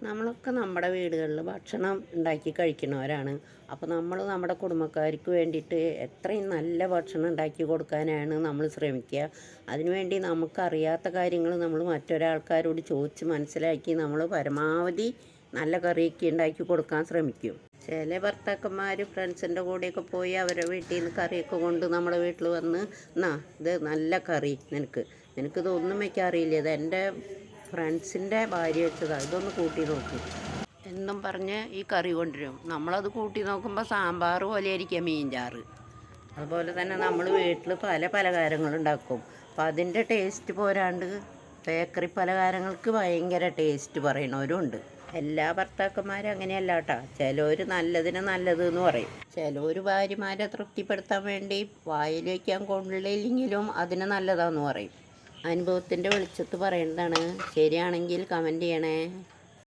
നമ്മളൊക്കെ നമ്മുടെ വീടുകളിൽ ഭക്ഷണം ഉണ്ടാക്കി കഴിക്കുന്നവരാണ്. അപ്പോൾ നമ്മൾ നമ്മുടെ കുടുംബക്കാർക്ക് വേണ്ടിയിട്ട് എത്രയും നല്ല ഭക്ഷണം ഉണ്ടാക്കി കൊടുക്കാനാണ് നമ്മൾ ശ്രമിക്കുക. അതിനുവേണ്ടി നമുക്കറിയാത്ത കാര്യങ്ങൾ നമ്മൾ മറ്റൊരാൾക്കാരോട് ചോദിച്ച് മനസ്സിലാക്കി നമ്മൾ പരമാവധി നല്ല കറിയൊക്കെ ഉണ്ടാക്കി കൊടുക്കാൻ ശ്രമിക്കും. ചില ഭർത്താക്കന്മാർ ഫ്രണ്ട്സിൻ്റെ കൂടെയൊക്കെ പോയി അവരുടെ വീട്ടിൽ നിന്ന് കറിയൊക്കെ കൊണ്ട് നമ്മുടെ വീട്ടിൽ വന്ന്, എന്നാ ഇത് നല്ല കറി, നിനക്കിതൊന്നും വയ്ക്കാൻ അറിയില്ല, ഇത് എൻ്റെ ഫ്രണ്ട്സിൻ്റെ ഭാര്യ വെച്ചതാണ്, ഇതൊന്ന് കൂട്ടി നോക്കും എന്നും പറഞ്ഞ് ഈ കറി കൊണ്ടുവരും. നമ്മളത് കൂട്ടി നോക്കുമ്പോൾ സാമ്പാർ പോലെ ആയിരിക്കും മീൻ ചാറ്. അതുപോലെ തന്നെ നമ്മൾ വീട്ടിൽ പല പലഹാരങ്ങളുണ്ടാക്കും. അപ്പം അതിൻ്റെ ടേസ്റ്റ് പോരാണ്ട് ബേക്കറി പലഹാരങ്ങൾക്ക് ഭയങ്കര ടേസ്റ്റ് പറയണവരും ഉണ്ട്. എല്ലാ ഭർത്താക്കന്മാരും അങ്ങനെയല്ല കേട്ടോ. ചിലവർ നല്ലതിന് നല്ലത് എന്ന് പറയും. ചിലവർ ഭാര്യമാരെ തൃപ്തിപ്പെടുത്താൻ വേണ്ടി വായിൽ വയ്ക്കാൻ കൊള്ളില്ലെങ്കിലും അതിന് നല്ലതാണെന്ന് പറയും. അനുഭവത്തിൻ്റെ വെളിച്ചത്ത് പറയുന്നതാണ്. ശരിയാണെങ്കിൽ കമൻറ്റ് ചെയ്യണേ.